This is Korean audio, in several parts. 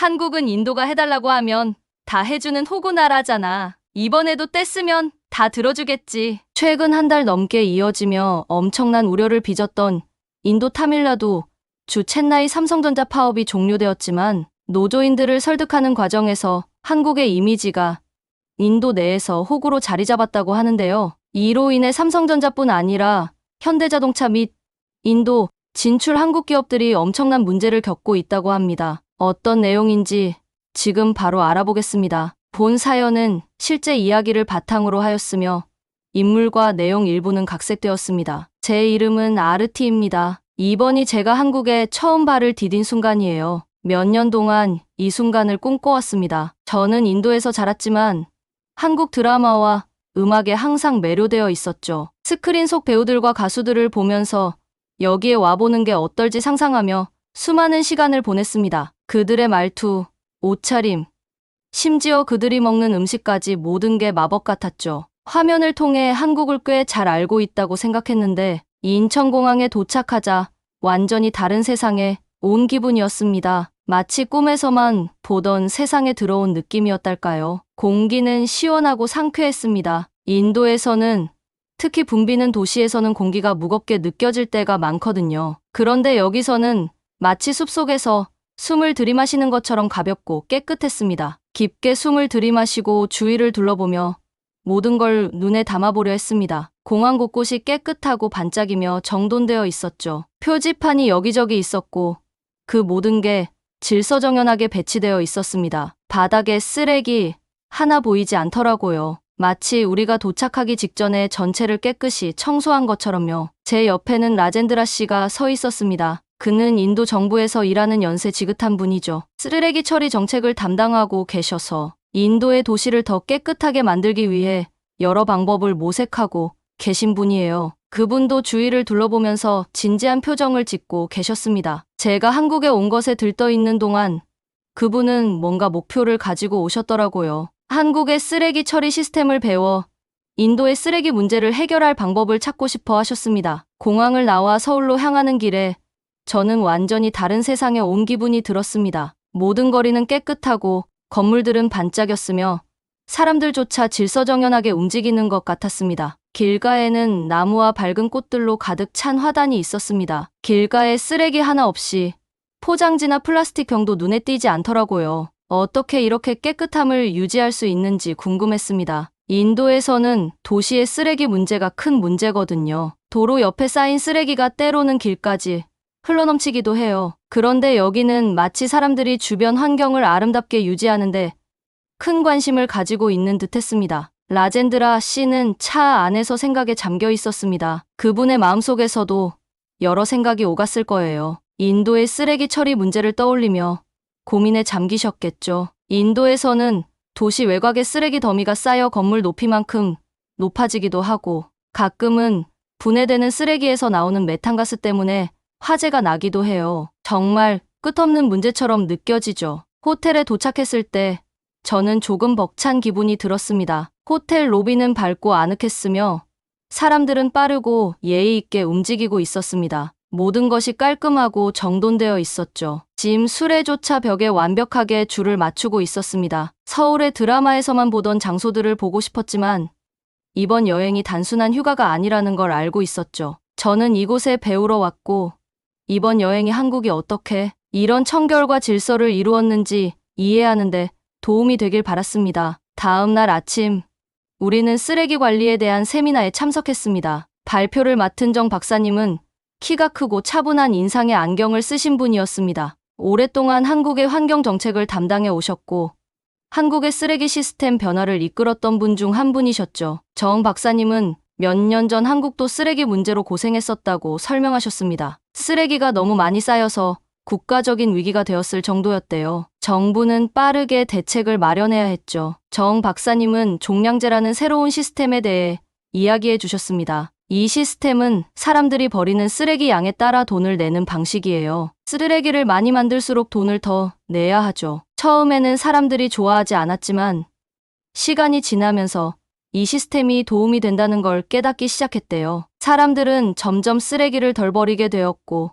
한국은 인도가 해달라고 하면 다 해주는 호구 나라잖아. 이번에도 뗐으면 다 들어주겠지. 최근 한 달 넘게 이어지며 엄청난 우려를 빚었던 인도 타밀나두 주 첸나이 삼성전자 파업이 종료되었지만 노조인들을 설득하는 과정에서 한국의 이미지가 인도 내에서 호구로 자리 잡았다고 하는데요. 이로 인해 삼성전자뿐 아니라 현대자동차 및 인도 진출 한국 기업들이 엄청난 문제를 겪고 있다고 합니다. 어떤 내용인지 지금 바로 알아보겠습니다. 본 사연은 실제 이야기를 바탕으로 하였으며 인물과 내용 일부는 각색되었습니다. 제 이름은 아르티입니다. 이번이 제가 한국에 처음 발을 디딘 순간이에요. 몇 년 동안 이 순간을 꿈꿔왔습니다. 저는 인도에서 자랐지만 한국 드라마와 음악에 항상 매료되어 있었죠. 스크린 속 배우들과 가수들을 보면서 여기에 와보는 게 어떨지 상상하며 수많은 시간을 보냈습니다. 그들의 말투, 옷차림, 심지어 그들이 먹는 음식까지 모든 게 마법 같았죠. 화면을 통해 한국을 꽤 잘 알고 있다고 생각했는데 인천공항에 도착하자 완전히 다른 세상에 온 기분이었습니다. 마치 꿈에서만 보던 세상에 들어온 느낌이었달까요. 공기는 시원하고 상쾌했습니다. 인도에서는 특히 붐비는 도시에서는 공기가 무겁게 느껴질 때가 많거든요. 그런데 여기서는 마치 숲속에서 숨을 들이마시는 것처럼 가볍고 깨끗했습니다. 깊게 숨을 들이마시고 주위를 둘러보며 모든 걸 눈에 담아보려 했습니다. 공항 곳곳이 깨끗하고 반짝이며 정돈되어 있었죠. 표지판이 여기저기 있었고 그 모든 게 질서정연하게 배치되어 있었습니다. 바닥에 쓰레기 하나 보이지 않더라고요. 마치 우리가 도착하기 직전에 전체를 깨끗이 청소한 것처럼요. 제 옆에는 라젠드라 씨가 서 있었습니다. 그는 인도 정부에서 일하는 연세 지긋한 분이죠. 쓰레기 처리 정책을 담당하고 계셔서 인도의 도시를 더 깨끗하게 만들기 위해 여러 방법을 모색하고 계신 분이에요. 그분도 주위를 둘러보면서 진지한 표정을 짓고 계셨습니다. 제가 한국에 온 것에 들떠있는 동안 그분은 뭔가 목표를 가지고 오셨더라고요. 한국의 쓰레기 처리 시스템을 배워 인도의 쓰레기 문제를 해결할 방법을 찾고 싶어 하셨습니다. 공항을 나와 서울로 향하는 길에 저는 완전히 다른 세상에 온 기분이 들었습니다. 모든 거리는 깨끗하고 건물들은 반짝였으며 사람들조차 질서정연하게 움직이는 것 같았습니다. 길가에는 나무와 밝은 꽃들로 가득 찬 화단이 있었습니다. 길가에 쓰레기 하나 없이 포장지나 플라스틱 병도 눈에 띄지 않더라고요. 어떻게 이렇게 깨끗함을 유지할 수 있는지 궁금했습니다. 인도에서는 도시의 쓰레기 문제가 큰 문제거든요. 도로 옆에 쌓인 쓰레기가 때로는 길까지 흘러넘치기도 해요. 그런데 여기는 마치 사람들이 주변 환경을 아름답게 유지하는데 큰 관심을 가지고 있는 듯했습니다. 라젠드라 씨는 차 안에서 생각에 잠겨 있었습니다. 그분의 마음속에서도 여러 생각이 오갔을 거예요. 인도의 쓰레기 처리 문제를 떠올리며 고민에 잠기셨겠죠. 인도에서는 도시 외곽에 쓰레기 더미가 쌓여 건물 높이만큼 높아지기도 하고 가끔은 분해되는 쓰레기에서 나오는 메탄가스 때문에 화재가 나기도 해요. 정말 끝없는 문제처럼 느껴지죠. 호텔에 도착했을 때 저는 조금 벅찬 기분이 들었습니다. 호텔 로비는 밝고 아늑했으며 사람들은 빠르고 예의 있게 움직이고 있었습니다. 모든 것이 깔끔하고 정돈되어 있었죠. 짐 수레조차 벽에 완벽하게 줄을 맞추고 있었습니다. 서울의 드라마에서만 보던 장소들을 보고 싶었지만 이번 여행이 단순한 휴가가 아니라는 걸 알고 있었죠. 저는 이곳에 배우러 왔고 이번 여행이 한국이 어떻게 이런 청결과 질서를 이루었는지 이해하는데 도움이 되길 바랐습니다. 다음 날 아침 우리는 쓰레기 관리에 대한 세미나에 참석했습니다. 발표를 맡은 정 박사님은 키가 크고 차분한 인상의 안경을 쓰신 분이었습니다. 오랫동안 한국의 환경 정책을 담당해 오셨고 한국의 쓰레기 시스템 변화를 이끌었던 분 중 한 분이셨죠. 정 박사님은 몇 년 전 한국도 쓰레기 문제로 고생했었다고 설명하셨습니다. 쓰레기가 너무 많이 쌓여서 국가적인 위기가 되었을 정도였대요. 정부는 빠르게 대책을 마련해야 했죠. 정 박사님은 종량제라는 새로운 시스템에 대해 이야기해 주셨습니다. 이 시스템은 사람들이 버리는 쓰레기 양에 따라 돈을 내는 방식이에요. 쓰레기를 많이 만들수록 돈을 더 내야 하죠. 처음에는 사람들이 좋아하지 않았지만 시간이 지나면서 이 시스템이 도움이 된다는 걸 깨닫기 시작했대요. 사람들은 점점 쓰레기를 덜 버리게 되었고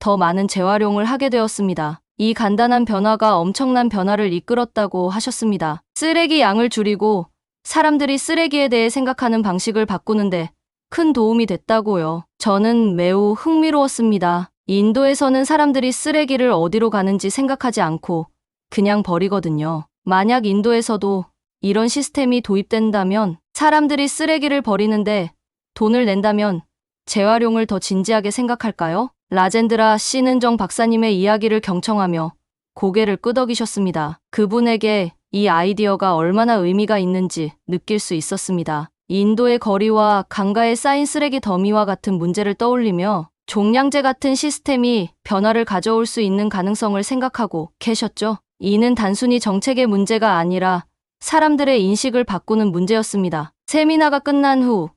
더 많은 재활용을 하게 되었습니다. 이 간단한 변화가 엄청난 변화를 이끌었다고 하셨습니다. 쓰레기 양을 줄이고 사람들이 쓰레기에 대해 생각하는 방식을 바꾸는데 큰 도움이 됐다고요. 저는 매우 흥미로웠습니다. 인도에서는 사람들이 쓰레기를 어디로 가는지 생각하지 않고 그냥 버리거든요. 만약 인도에서도 이런 시스템이 도입된다면 사람들이 쓰레기를 버리는데 돈을 낸다면 재활용을 더 진지하게 생각할까요? 라젠드라 씨는 정 박사님의 이야기를 경청하며 고개를 끄덕이셨습니다. 그분에게 이 아이디어가 얼마나 의미가 있는지 느낄 수 있었습니다. 인도의 거리와 강가에 쌓인 쓰레기 더미와 같은 문제를 떠올리며 종량제 같은 시스템이 변화를 가져올 수 있는 가능성을 생각하고 계셨죠. 이는 단순히 정책의 문제가 아니라 사람들의 인식을 바꾸는 문제였습니다. 세미나가 끝난 후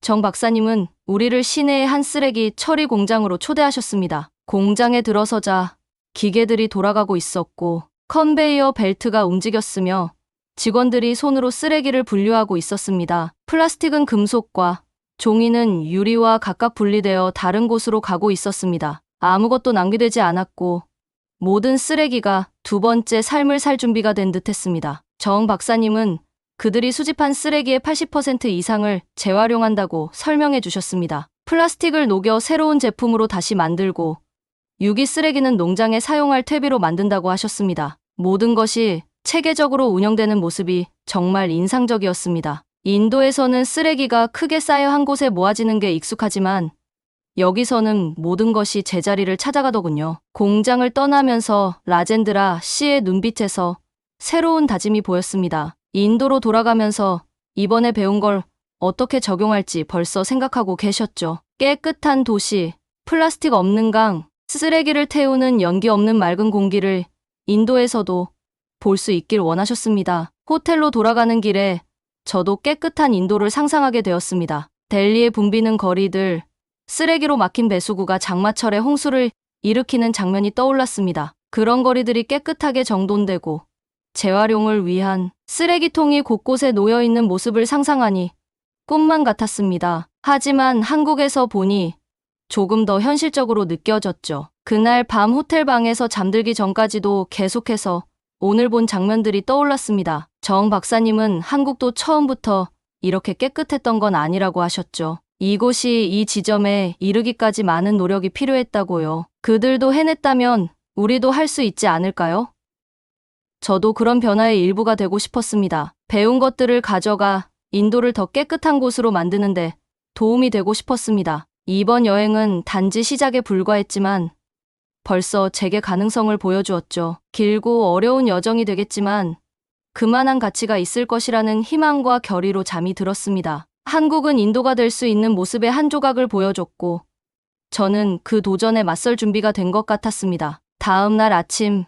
정 박사님은 우리를 시내의 한 쓰레기 처리 공장으로 초대하셨습니다. 공장에 들어서자 기계들이 돌아가고 있었고 컨베이어 벨트가 움직였으며 직원들이 손으로 쓰레기를 분류하고 있었습니다. 플라스틱은 금속과 종이는 유리와 각각 분리되어 다른 곳으로 가고 있었습니다. 아무것도 낭비되지 않았고 모든 쓰레기가 두 번째 삶을 살 준비가 된 듯했습니다. 정 박사님은 그들이 수집한 쓰레기의 80% 이상을 재활용한다고 설명해 주셨습니다. 플라스틱을 녹여 새로운 제품으로 다시 만들고 유기 쓰레기는 농장에 사용할 퇴비로 만든다고 하셨습니다. 모든 것이 체계적으로 운영되는 모습이 정말 인상적이었습니다. 인도에서는 쓰레기가 크게 쌓여 한 곳에 모아지는 게 익숙하지만 여기서는 모든 것이 제자리를 찾아가더군요. 공장을 떠나면서 라젠드라 씨의 눈빛에서 새로운 다짐이 보였습니다. 인도로 돌아가면서 이번에 배운 걸 어떻게 적용할지 벌써 생각하고 계셨죠. 깨끗한 도시, 플라스틱 없는 강, 쓰레기를 태우는 연기 없는 맑은 공기를 인도에서도 볼 수 있길 원하셨습니다. 호텔로 돌아가는 길에 저도 깨끗한 인도를 상상하게 되었습니다. 델리의 붐비는 거리들, 쓰레기로 막힌 배수구가 장마철에 홍수를 일으키는 장면이 떠올랐습니다. 그런 거리들이 깨끗하게 정돈되고 재활용을 위한 쓰레기통이 곳곳에 놓여있는 모습을 상상하니 꿈만 같았습니다. 하지만 한국에서 보니 조금 더 현실적으로 느껴졌죠. 그날 밤 호텔 방에서 잠들기 전까지도 계속해서 오늘 본 장면들이 떠올랐습니다. 정 박사님은 한국도 처음부터 이렇게 깨끗했던 건 아니라고 하셨죠. 이곳이 이 지점에 이르기까지 많은 노력이 필요했다고요. 그들도 해냈다면 우리도 할 수 있지 않을까요? 저도 그런 변화의 일부가 되고 싶었습니다. 배운 것들을 가져가 인도를 더 깨끗한 곳으로 만드는데 도움이 되고 싶었습니다. 이번 여행은 단지 시작에 불과했지만 벌써 제게 가능성을 보여주었죠. 길고 어려운 여정이 되겠지만 그만한 가치가 있을 것이라는 희망과 결의로 잠이 들었습니다. 한국은 인도가 될 수 있는 모습의 한 조각을 보여줬고 저는 그 도전에 맞설 준비가 된 것 같았습니다. 다음 날 아침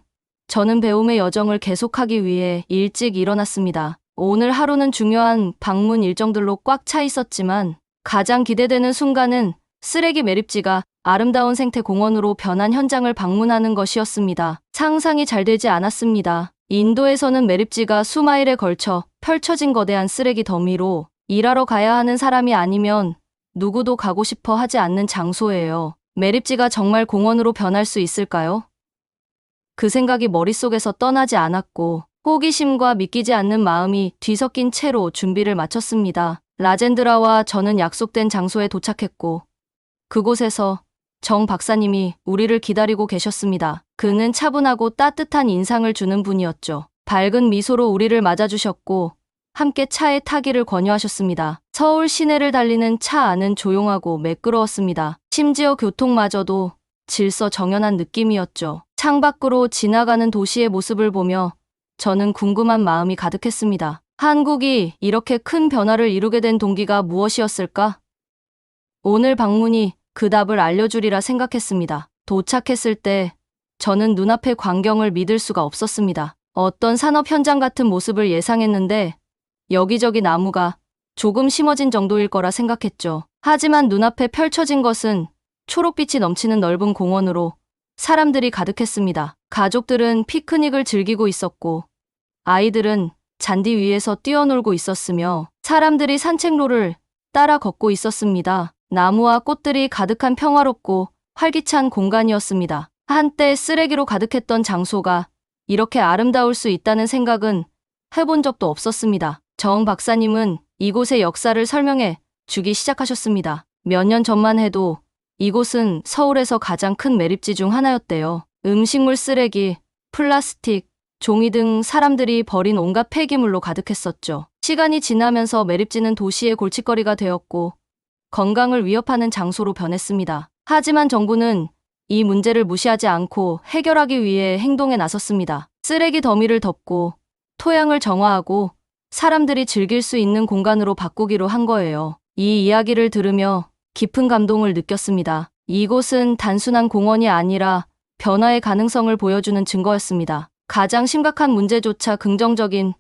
저는 배움의 여정을 계속하기 위해 일찍 일어났습니다. 오늘 하루는 중요한 방문 일정들로 꽉 차 있었지만 가장 기대되는 순간은 쓰레기 매립지가 아름다운 생태 공원으로 변한 현장을 방문하는 것이었습니다. 상상이 잘 되지 않았습니다. 인도에서는 매립지가 수마일에 걸쳐 펼쳐진 거대한 쓰레기 더미로 일하러 가야 하는 사람이 아니면 누구도 가고 싶어 하지 않는 장소예요. 매립지가 정말 공원으로 변할 수 있을까요? 그 생각이 머릿속에서 떠나지 않았고 호기심과 믿기지 않는 마음이 뒤섞인 채로 준비를 마쳤습니다. 라젠드라와 저는 약속된 장소에 도착했고 그곳에서 정 박사님이 우리를 기다리고 계셨습니다. 그는 차분하고 따뜻한 인상을 주는 분이었죠. 밝은 미소로 우리를 맞아주셨고 함께 차에 타기를 권유하셨습니다. 서울 시내를 달리는 차 안은 조용하고 매끄러웠습니다. 심지어 교통마저도 질서 정연한 느낌이었죠. 창밖으로 지나가는 도시의 모습을 보며 저는 궁금한 마음이 가득했습니다. 한국이 이렇게 큰 변화를 이루게 된 동기가 무엇이었을까? 오늘 방문이 그 답을 알려주리라 생각했습니다. 도착했을 때 저는 눈앞의 광경을 믿을 수가 없었습니다. 어떤 산업 현장 같은 모습을 예상했는데 여기저기 나무가 조금 심어진 정도일 거라 생각했죠. 하지만 눈앞에 펼쳐진 것은 초록빛이 넘치는 넓은 공원으로 사람들이 가득했습니다. 가족들은 피크닉을 즐기고 있었고 아이들은 잔디 위에서 뛰어놀고 있었으며 사람들이 산책로를 따라 걷고 있었습니다. 나무와 꽃들이 가득한 평화롭고 활기찬 공간이었습니다. 한때 쓰레기로 가득했던 장소가 이렇게 아름다울 수 있다는 생각은 해본 적도 없었습니다. 정 박사님은 이곳의 역사를 설명해 주기 시작하셨습니다. 몇 년 전만 해도 이곳은 서울에서 가장 큰 매립지 중 하나였대요. 음식물 쓰레기, 플라스틱, 종이 등 사람들이 버린 온갖 폐기물로 가득했었죠. 시간이 지나면서 매립지는 도시의 골칫거리가 되었고 건강을 위협하는 장소로 변했습니다. 하지만 정부는 이 문제를 무시하지 않고 해결하기 위해 행동에 나섰습니다. 쓰레기 더미를 덮고 토양을 정화하고 사람들이 즐길 수 있는 공간으로 바꾸기로 한 거예요. 이 이야기를 들으며 깊은 감동을 느꼈습니다. 이곳은 단순한 공원이 아니라 변화의 가능성을 보여주는 증거였습니다. 가장 심각한 문제조차 긍정적인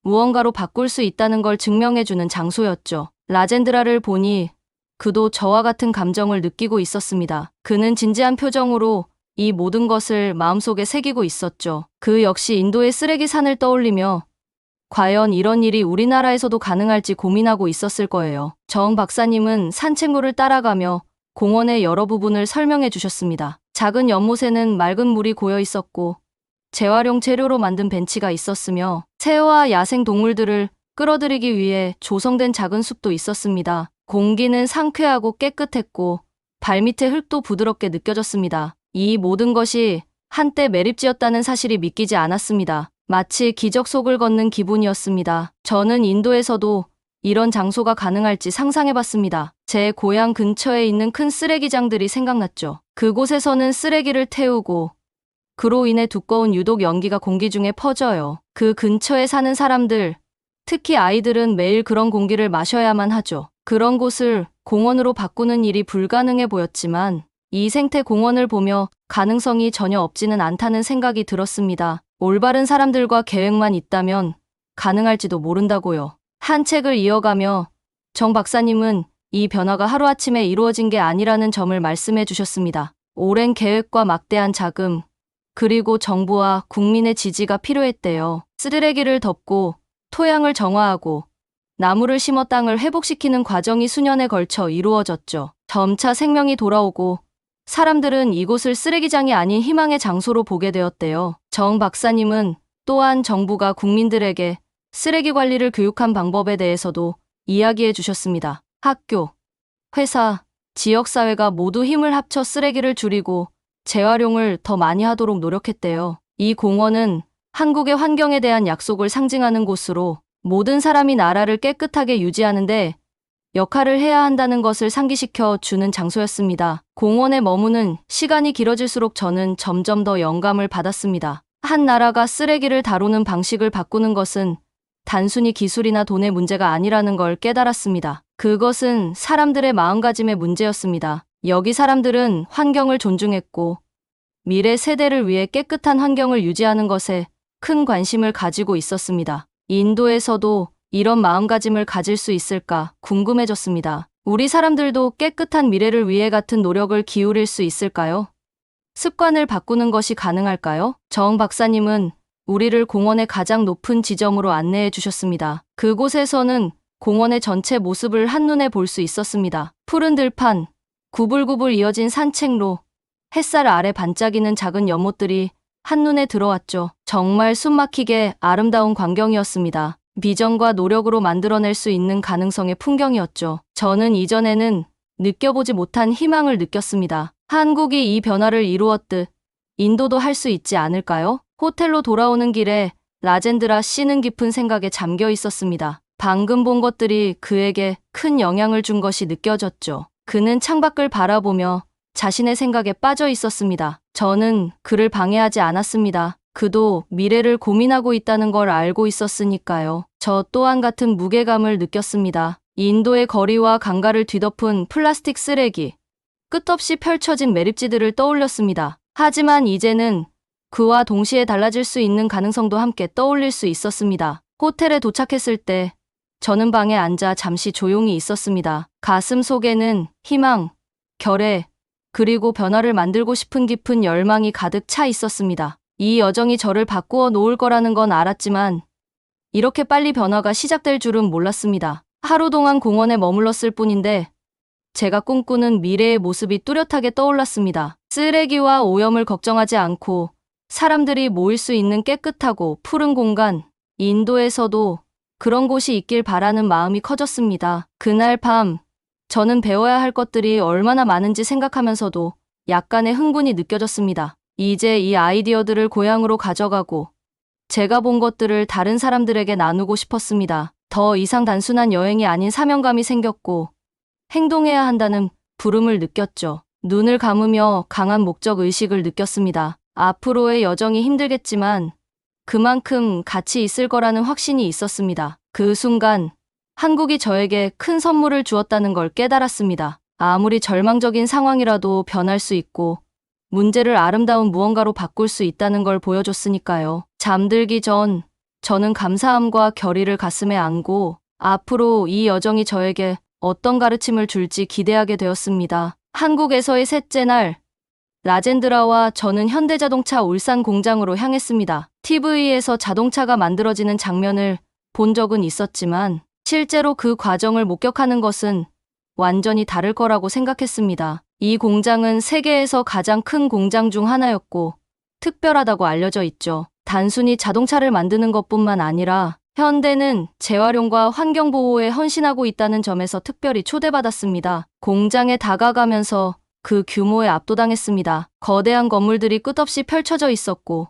무언가로 바꿀 수 있다는 걸 증명해주는 장소였죠. 라젠드라를 보니 그도 저와 같은 감정을 느끼고 있었습니다. 그는 진지한 표정으로 이 모든 것을 마음속에 새기고 있었죠. 그 역시 인도의 쓰레기 산을 떠올리며 과연 이런 일이 우리나라에서도 가능할지 고민하고 있었을 거예요. 정 박사님은 산책로를 따라가며 공원의 여러 부분을 설명해 주셨습니다. 작은 연못에는 맑은 물이 고여 있었고 재활용 재료로 만든 벤치가 있었으며 새와 야생 동물들을 끌어들이기 위해 조성된 작은 숲도 있었습니다. 공기는 상쾌하고 깨끗했고 발밑의 흙도 부드럽게 느껴졌습니다. 이 모든 것이 한때 매립지였다는 사실이 믿기지 않았습니다. 마치 기적 속을 걷는 기분이었습니다. 저는 인도에서도 이런 장소가 가능할지 상상해봤습니다. 제 고향 근처에 있는 큰 쓰레기장들이 생각났죠. 그곳에서는 쓰레기를 태우고 그로 인해 두꺼운 유독 연기가 공기 중에 퍼져요. 그 근처에 사는 사람들, 특히 아이들은 매일 그런 공기를 마셔야만 하죠. 그런 곳을 공원으로 바꾸는 일이 불가능해 보였지만 이 생태 공원을 보며 가능성이 전혀 없지는 않다는 생각이 들었습니다. 올바른 사람들과 계획만 있다면 가능할지도 모른다고요. 산책을 이어가며 정 박사님은 이 변화가 하루아침에 이루어진 게 아니라는 점을 말씀해 주셨습니다. 오랜 계획과 막대한 자금, 그리고 정부와 국민의 지지가 필요했대요. 쓰레기를 덮고 토양을 정화하고 나무를 심어 땅을 회복시키는 과정이 수년에 걸쳐 이루어졌죠. 점차 생명이 돌아오고 사람들은 이곳을 쓰레기장이 아닌 희망의 장소로 보게 되었대요. 정 박사님은 또한 정부가 국민들에게 쓰레기 관리를 교육한 방법에 대해서도 이야기해 주셨습니다. 학교, 회사, 지역사회가 모두 힘을 합쳐 쓰레기를 줄이고 재활용을 더 많이 하도록 노력했대요. 이 공원은 한국의 환경에 대한 약속을 상징하는 곳으로 모든 사람이 나라를 깨끗하게 유지하는데 역할을 해야 한다는 것을 상기시켜 주는 장소였습니다. 공원에 머무는 시간이 길어질수록 저는 점점 더 영감을 받았습니다. 한 나라가 쓰레기를 다루는 방식을 바꾸는 것은 단순히 기술이나 돈의 문제가 아니라는 걸 깨달았습니다. 그것은 사람들의 마음가짐의 문제였습니다. 여기 사람들은 환경을 존중했고 미래 세대를 위해 깨끗한 환경을 유지하는 것에 큰 관심을 가지고 있었습니다. 인도에서도 이런 마음가짐을 가질 수 있을까 궁금해졌습니다. 우리 사람들도 깨끗한 미래를 위해 같은 노력을 기울일 수 있을까요? 습관을 바꾸는 것이 가능할까요? 정 박사님은 우리를 공원의 가장 높은 지점으로 안내해 주셨습니다. 그곳에서는 공원의 전체 모습을 한눈에 볼 수 있었습니다. 푸른 들판, 구불구불 이어진 산책로, 햇살 아래 반짝이는 작은 연못들이 한눈에 들어왔죠. 정말 숨막히게 아름다운 광경이었습니다. 비전과 노력으로 만들어낼 수 있는 가능성의 풍경이었죠. 저는 이전에는 느껴보지 못한 희망을 느꼈습니다. 한국이 이 변화를 이루었듯 인도도 할 수 있지 않을까요? 호텔로 돌아오는 길에 라젠드라 씨는 깊은 생각에 잠겨 있었습니다. 방금 본 것들이 그에게 큰 영향을 준 것이 느껴졌죠. 그는 창밖을 바라보며 자신의 생각에 빠져 있었습니다. 저는 그를 방해하지 않았습니다. 그도 미래를 고민하고 있다는 걸 알고 있었으니까요. 저 또한 같은 무게감을 느꼈습니다. 인도의 거리와 강가를 뒤덮은 플라스틱 쓰레기, 끝없이 펼쳐진 매립지들을 떠올렸습니다. 하지만 이제는 그와 동시에 달라질 수 있는 가능성도 함께 떠올릴 수 있었습니다. 호텔에 도착했을 때 저는 방에 앉아 잠시 조용히 있었습니다. 가슴 속에는 희망, 결의, 그리고 변화를 만들고 싶은 깊은 열망이 가득 차 있었습니다. 이 여정이 저를 바꾸어 놓을 거라는 건 알았지만 이렇게 빨리 변화가 시작될 줄은 몰랐습니다. 하루 동안 공원에 머물렀을 뿐인데 제가 꿈꾸는 미래의 모습이 뚜렷하게 떠올랐습니다. 쓰레기와 오염을 걱정하지 않고 사람들이 모일 수 있는 깨끗하고 푸른 공간, 인도에서도 그런 곳이 있길 바라는 마음이 커졌습니다. 그날 밤, 저는 배워야 할 것들이 얼마나 많은지 생각하면서도 약간의 흥분이 느껴졌습니다. 이제 이 아이디어들을 고향으로 가져가고 제가 본 것들을 다른 사람들에게 나누고 싶었습니다. 더 이상 단순한 여행이 아닌 사명감이 생겼고 행동해야 한다는 부름을 느꼈죠. 눈을 감으며 강한 목적 의식을 느꼈습니다. 앞으로의 여정이 힘들겠지만 그만큼 가치 있을 거라는 확신이 있었습니다. 그 순간 한국이 저에게 큰 선물을 주었다는 걸 깨달았습니다. 아무리 절망적인 상황이라도 변할 수 있고 문제를 아름다운 무언가로 바꿀 수 있다는 걸 보여줬으니까요. 잠들기 전 저는 감사함과 결의를 가슴에 안고 앞으로 이 여정이 저에게 어떤 가르침을 줄지 기대하게 되었습니다. 한국에서의 셋째 날, 라젠드라와 저는 현대자동차 울산 공장으로 향했습니다. TV에서 자동차가 만들어지는 장면을 본 적은 있었지만 실제로 그 과정을 목격하는 것은 완전히 다를 거라고 생각했습니다. 이 공장은 세계에서 가장 큰 공장 중 하나였고 특별하다고 알려져 있죠. 단순히 자동차를 만드는 것뿐만 아니라 현대는 재활용과 환경보호에 헌신하고 있다는 점에서 특별히 초대받았습니다. 공장에 다가가면서 그 규모에 압도당했습니다. 거대한 건물들이 끝없이 펼쳐져 있었고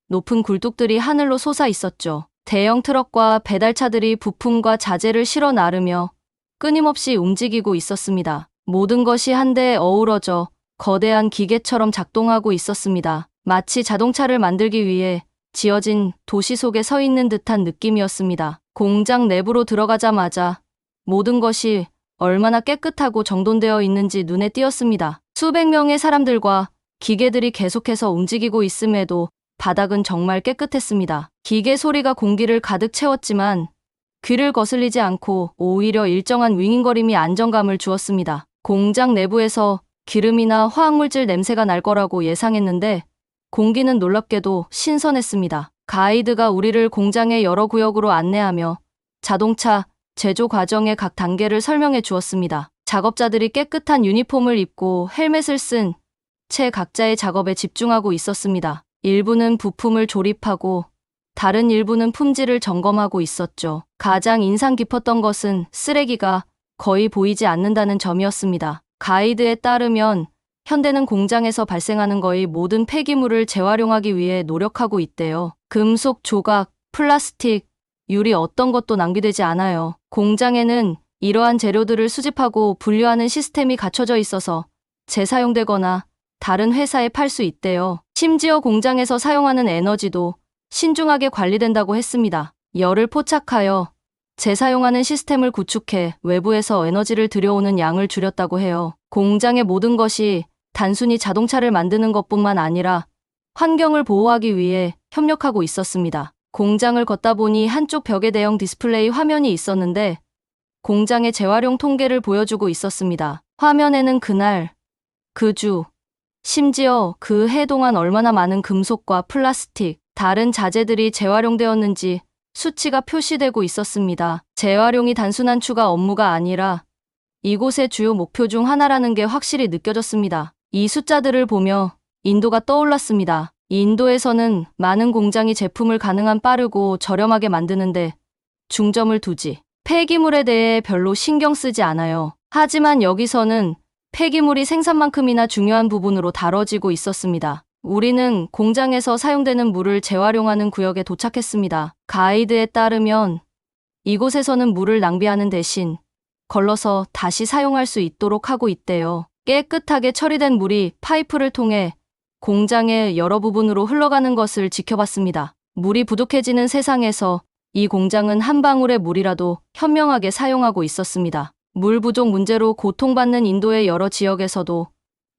높은 굴뚝들이 하늘로 솟아 있었죠. 대형 트럭과 배달차들이 부품과 자재를 실어 나르며 끊임없이 움직이고 있었습니다. 모든 것이 한데에 어우러져 거대한 기계처럼 작동하고 있었습니다. 마치 자동차를 만들기 위해 지어진 도시 속에 서 있는 듯한 느낌이었습니다. 공장 내부로 들어가자마자 모든 것이 얼마나 깨끗하고 정돈되어 있는지 눈에 띄었습니다. 수백 명의 사람들과 기계들이 계속해서 움직이고 있음에도 바닥은 정말 깨끗했습니다. 기계 소리가 공기를 가득 채웠지만 귀를 거슬리지 않고 오히려 일정한 윙윙거림이 안정감을 주었습니다. 공장 내부에서 기름이나 화학물질 냄새가 날 거라고 예상했는데 공기는 놀랍게도 신선했습니다. 가이드가 우리를 공장의 여러 구역으로 안내하며 자동차 제조 과정의 각 단계를 설명해 주었습니다. 작업자들이 깨끗한 유니폼을 입고 헬멧을 쓴 채 각자의 작업에 집중하고 있었습니다. 일부는 부품을 조립하고 다른 일부는 품질을 점검하고 있었죠. 가장 인상 깊었던 것은 쓰레기가 거의 보이지 않는다는 점이었습니다. 가이드에 따르면 현대는 공장에서 발생하는 거의 모든 폐기물을 재활용하기 위해 노력하고 있대요. 금속 조각, 플라스틱, 유리 어떤 것도 낭비되지 않아요. 공장에는 이러한 재료들을 수집하고 분류하는 시스템이 갖춰져 있어서 재사용되거나 다른 회사에 팔 수 있대요. 심지어 공장에서 사용하는 에너지도 신중하게 관리된다고 했습니다. 열을 포착하여 재사용하는 시스템을 구축해 외부에서 에너지를 들여오는 양을 줄였다고 해요. 공장의 모든 것이 단순히 자동차를 만드는 것뿐만 아니라 환경을 보호하기 위해 협력하고 있었습니다. 공장을 걷다 보니 한쪽 벽에 대형 디스플레이 화면이 있었는데 공장의 재활용 통계를 보여주고 있었습니다. 화면에는 그날, 그 주, 심지어 그 해 동안 얼마나 많은 금속과 플라스틱, 다른 자재들이 재활용되었는지 수치가 표시되고 있었습니다. 재활용이 단순한 추가 업무가 아니라 이곳의 주요 목표 중 하나라는 게 확실히 느껴졌습니다. 이 숫자들을 보며 인도가 떠올랐습니다. 인도에서는 많은 공장이 제품을 가능한 빠르고 저렴하게 만드는데 중점을 두지 폐기물에 대해 별로 신경 쓰지 않아요. 하지만 여기서는 폐기물이 생산만큼이나 중요한 부분으로 다뤄지고 있었습니다. 우리는 공장에서 사용되는 물을 재활용하는 구역에 도착했습니다. 가이드에 따르면 이곳에서는 물을 낭비하는 대신 걸러서 다시 사용할 수 있도록 하고 있대요. 깨끗하게 처리된 물이 파이프를 통해 공장의 여러 부분으로 흘러가는 것을 지켜봤습니다. 물이 부족해지는 세상에서 이 공장은 한 방울의 물이라도 현명하게 사용하고 있었습니다. 물 부족 문제로 고통받는 인도의 여러 지역에서도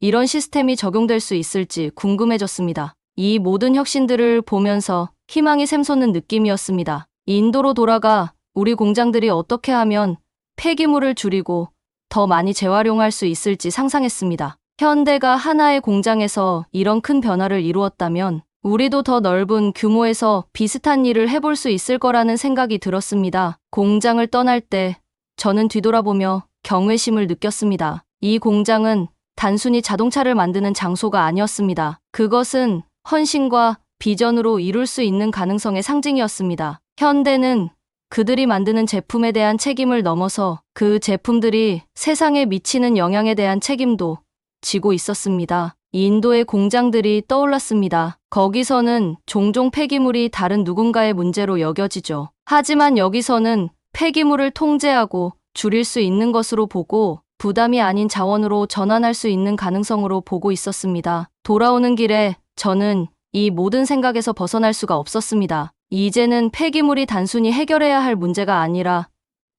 이런 시스템이 적용될 수 있을지 궁금해졌습니다. 이 모든 혁신들을 보면서 희망이 샘솟는 느낌이었습니다. 인도로 돌아가 우리 공장들이 어떻게 하면 폐기물을 줄이고 더 많이 재활용할 수 있을지 상상했습니다. 현대가 하나의 공장에서 이런 큰 변화를 이루었다면 우리도 더 넓은 규모에서 비슷한 일을 해볼 수 있을 거라는 생각이 들었습니다. 공장을 떠날 때 저는 뒤돌아보며 경외심을 느꼈습니다. 이 공장은 단순히 자동차를 만드는 장소가 아니었습니다. 그것은 헌신과 비전으로 이룰 수 있는 가능성의 상징이었습니다. 현대는 그들이 만드는 제품에 대한 책임을 넘어서 그 제품들이 세상에 미치는 영향에 대한 책임도 지고 있었습니다. 인도의 공장들이 떠올랐습니다. 거기서는 종종 폐기물이 다른 누군가의 문제로 여겨지죠. 하지만 여기서는 폐기물을 통제하고 줄일 수 있는 것으로 보고 부담이 아닌 자원으로 전환할 수 있는 가능성으로 보고 있었습니다. 돌아오는 길에 저는 이 모든 생각에서 벗어날 수가 없었습니다. 이제는 폐기물이 단순히 해결해야 할 문제가 아니라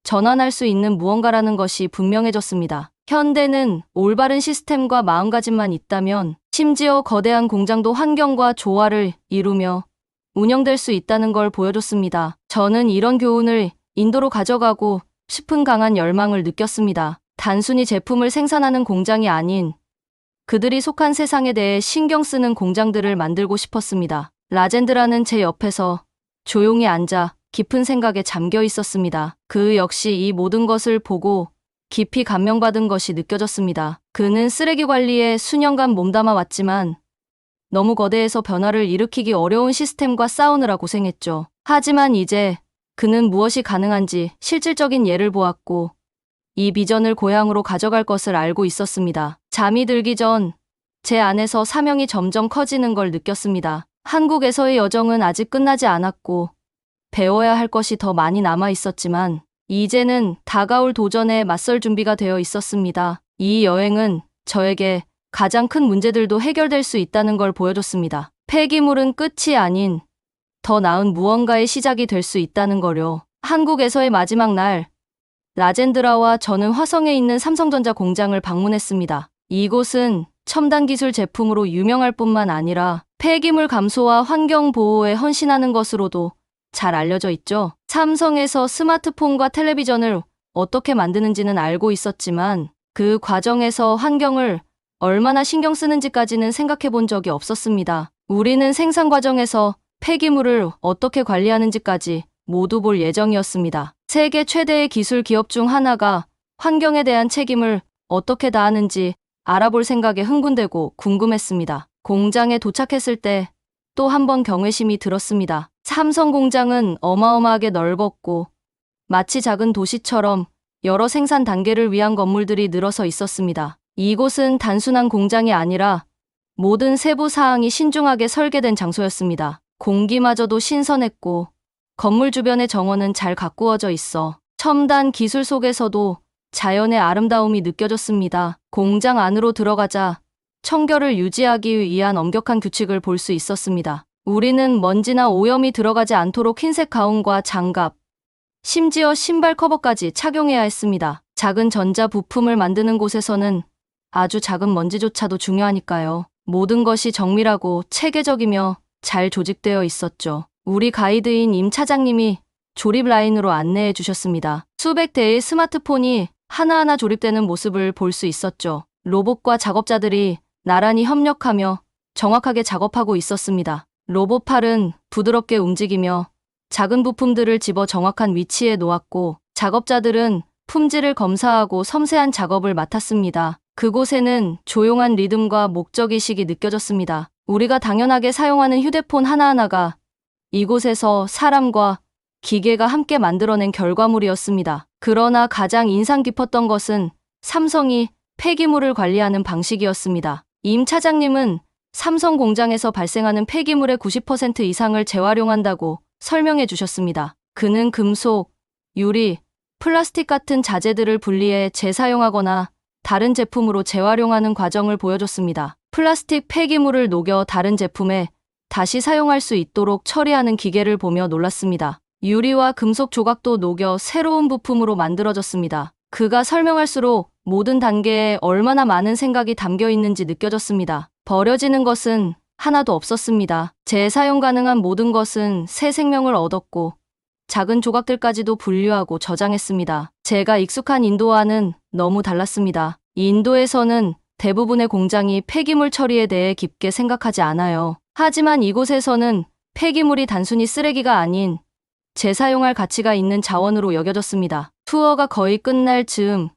전환할 수 있는 무언가라는 것이 분명해졌습니다. 현대는 올바른 시스템과 마음가짐만 있다면 심지어 거대한 공장도 환경과 조화를 이루며 운영될 수 있다는 걸 보여줬습니다. 저는 이런 교훈을 인도로 가져가고 싶은 강한 열망을 느꼈습니다. 단순히 제품을 생산하는 공장이 아닌 그들이 속한 세상에 대해 신경 쓰는 공장들을 만들고 싶었습니다. 라젠드라는 제 옆에서 조용히 앉아 깊은 생각에 잠겨 있었습니다. 그 역시 이 모든 것을 보고 깊이 감명받은 것이 느껴졌습니다. 그는 쓰레기 관리에 수년간 몸담아 왔지만 너무 거대해서 변화를 일으키기 어려운 시스템과 싸우느라 고생했죠. 하지만 이제 그는 무엇이 가능한지 실질적인 예를 보았고 이 비전을 고향으로 가져갈 것을 알고 있었습니다. 잠이 들기 전 제 안에서 사명이 점점 커지는 걸 느꼈습니다. 한국에서의 여정은 아직 끝나지 않았고 배워야 할 것이 더 많이 남아 있었지만 이제는 다가올 도전에 맞설 준비가 되어 있었습니다. 이 여행은 저에게 가장 큰 문제들도 해결될 수 있다는 걸 보여줬습니다. 폐기물은 끝이 아닌 더 나은 무언가의 시작이 될 수 있다는 거요. 한국에서의 마지막 날, 라젠드라와 저는 화성에 있는 삼성전자 공장을 방문했습니다. 이곳은 첨단 기술 제품으로 유명할 뿐만 아니라 폐기물 감소와 환경 보호에 헌신하는 것으로도 잘 알려져 있죠. 삼성에서 스마트폰과 텔레비전을 어떻게 만드는지는 알고 있었지만 그 과정에서 환경을 얼마나 신경 쓰는지까지는 생각해 본 적이 없었습니다. 우리는 생산 과정에서 폐기물을 어떻게 관리하는지까지 모두 볼 예정이었습니다. 세계 최대의 기술 기업 중 하나가 환경에 대한 책임을 어떻게 다하는지 알아볼 생각에 흥분되고 궁금했습니다. 공장에 도착했을 때 또 한 번 경외심이 들었습니다. 삼성 공장은 어마어마하게 넓었고 마치 작은 도시처럼 여러 생산 단계를 위한 건물들이 늘어서 있었습니다. 이곳은 단순한 공장이 아니라 모든 세부 사항이 신중하게 설계된 장소였습니다. 공기마저도 신선했고 건물 주변의 정원은 잘 가꾸어져 있어 첨단 기술 속에서도 자연의 아름다움이 느껴졌습니다. 공장 안으로 들어가자 청결을 유지하기 위한 엄격한 규칙을 볼 수 있었습니다. 우리는 먼지나 오염이 들어가지 않도록 흰색 가운과 장갑, 심지어 신발 커버까지 착용해야 했습니다. 작은 전자 부품을 만드는 곳에서는 아주 작은 먼지조차도 중요하니까요. 모든 것이 정밀하고 체계적이며 잘 조직되어 있었죠. 우리 가이드인 임 차장님이 조립 라인으로 안내해 주셨습니다. 수백 대의 스마트폰이 하나하나 조립되는 모습을 볼 수 있었죠. 로봇과 작업자들이 나란히 협력하며 정확하게 작업하고 있었습니다. 로봇팔은 부드럽게 움직이며 작은 부품들을 집어 정확한 위치에 놓았고 작업자들은 품질을 검사하고 섬세한 작업을 맡았습니다. 그곳에는 조용한 리듬과 목적의식이 느껴졌습니다. 우리가 당연하게 사용하는 휴대폰 하나하나가 이곳에서 사람과 기계가 함께 만들어낸 결과물이었습니다. 그러나 가장 인상 깊었던 것은 삼성이 폐기물을 관리하는 방식이었습니다. 임 차장님은 삼성 공장에서 발생하는 폐기물의 90% 이상을 재활용한다고 설명해 주셨습니다. 그는 금속, 유리, 플라스틱 같은 자재들을 분리해 재사용하거나 다른 제품으로 재활용하는 과정을 보여줬습니다. 플라스틱 폐기물을 녹여 다른 제품에 다시 사용할 수 있도록 처리하는 기계를 보며 놀랐습니다. 유리와 금속 조각도 녹여 새로운 부품으로 만들어졌습니다. 그가 설명할수록 모든 단계에 얼마나 많은 생각이 담겨 있는지 느껴졌습니다. 버려지는 것은 하나도 없었습니다. 재사용 가능한 모든 것은 새 생명을 얻었고 작은 조각들까지도 분류하고 저장했습니다. 제가 익숙한 인도와는 너무 달랐습니다. 인도에서는 대부분의 공장이 폐기물 처리에 대해 깊게 생각하지 않아요. 하지만 이곳에서는 폐기물이 단순히 쓰레기가 아닌 재사용할 가치가 있는 자원으로 여겨졌습니다. 투어가 거의 끝날 즈음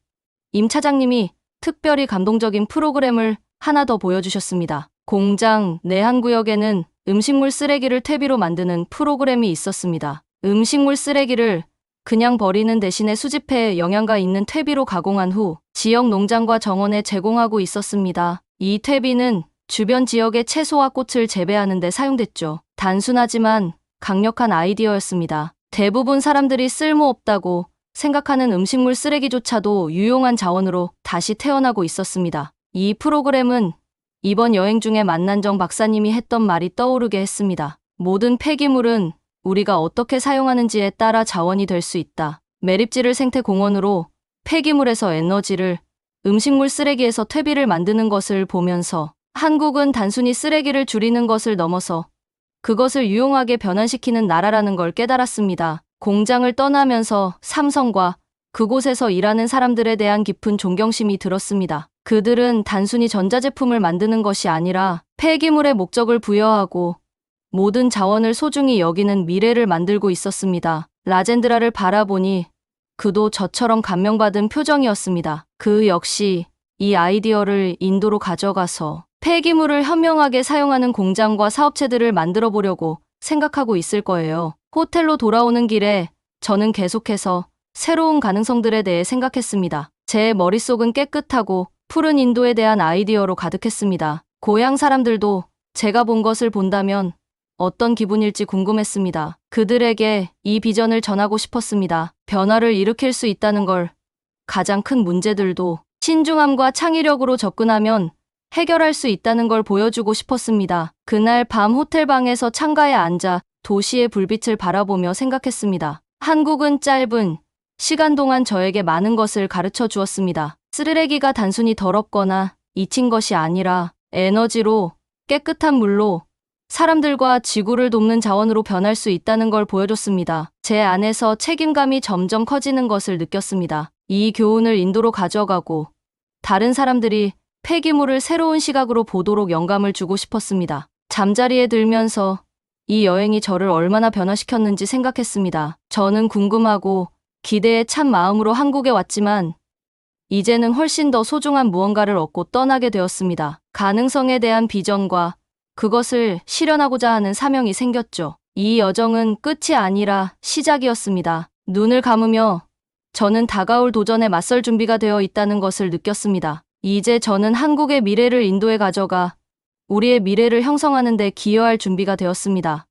임 차장님이 특별히 감동적인 프로그램을 하나 더 보여주셨습니다. 공장 내 한 구역에는 음식물 쓰레기를 퇴비로 만드는 프로그램이 있었습니다. 음식물 쓰레기를 그냥 버리는 대신에 수집해 영양가 있는 퇴비로 가공한 후 지역 농장과 정원에 제공하고 있었습니다. 이 퇴비는 주변 지역의 채소와 꽃을 재배하는 데 사용됐죠. 단순하지만 강력한 아이디어였습니다. 대부분 사람들이 쓸모없다고 생각하는 음식물 쓰레기조차도 유용한 자원으로 다시 태어나고 있었습니다. 이 프로그램은 이번 여행 중에 만난 정 박사님이 했던 말이 떠오르게 했습니다. 모든 폐기물은 우리가 어떻게 사용하는지에 따라 자원이 될 수 있다. 매립지를 생태공원으로 폐기물에서 에너지를, 음식물 쓰레기에서 퇴비를 만드는 것을 보면서 한국은 단순히 쓰레기를 줄이는 것을 넘어서 그것을 유용하게 변환시키는 나라라는 걸 깨달았습니다. 공장을 떠나면서 삼성과 그곳에서 일하는 사람들에 대한 깊은 존경심이 들었습니다. 그들은 단순히 전자제품을 만드는 것이 아니라 폐기물의 목적을 부여하고 모든 자원을 소중히 여기는 미래를 만들고 있었습니다. 라젠드라를 바라보니 그도 저처럼 감명받은 표정이었습니다. 그 역시 이 아이디어를 인도로 가져가서 폐기물을 현명하게 사용하는 공장과 사업체들을 만들어 보려고 생각하고 있을 거예요. 호텔로 돌아오는 길에 저는 계속해서 새로운 가능성들에 대해 생각했습니다. 제 머릿속은 깨끗하고 푸른 인도에 대한 아이디어로 가득했습니다. 고향 사람들도 제가 본 것을 본다면 어떤 기분일지 궁금했습니다. 그들에게 이 비전을 전하고 싶었습니다. 변화를 일으킬 수 있다는 걸, 가장 큰 문제들도 신중함과 창의력으로 접근하면 해결할 수 있다는 걸 보여주고 싶었습니다. 그날 밤 호텔방에서 창가에 앉아 도시의 불빛을 바라보며 생각했습니다. 한국은 짧은 시간 동안 저에게 많은 것을 가르쳐 주었습니다. 쓰레기가 단순히 더럽거나 잊힌 것이 아니라 에너지로, 깨끗한 물로, 사람들과 지구를 돕는 자원으로 변할 수 있다는 걸 보여줬습니다. 제 안에서 책임감이 점점 커지는 것을 느꼈습니다. 이 교훈을 인도로 가져가고 다른 사람들이 폐기물을 새로운 시각으로 보도록 영감을 주고 싶었습니다. 잠자리에 들면서 이 여행이 저를 얼마나 변화시켰는지 생각했습니다. 저는 궁금하고 기대에 찬 마음으로 한국에 왔지만 이제는 훨씬 더 소중한 무언가를 얻고 떠나게 되었습니다. 가능성에 대한 비전과 그것을 실현하고자 하는 사명이 생겼죠. 이 여정은 끝이 아니라 시작이었습니다. 눈을 감으며 저는 다가올 도전에 맞설 준비가 되어 있다는 것을 느꼈습니다. 이제 저는 한국의 미래를 인도에 가져가 우리의 미래를 형성하는 데 기여할 준비가 되었습니다.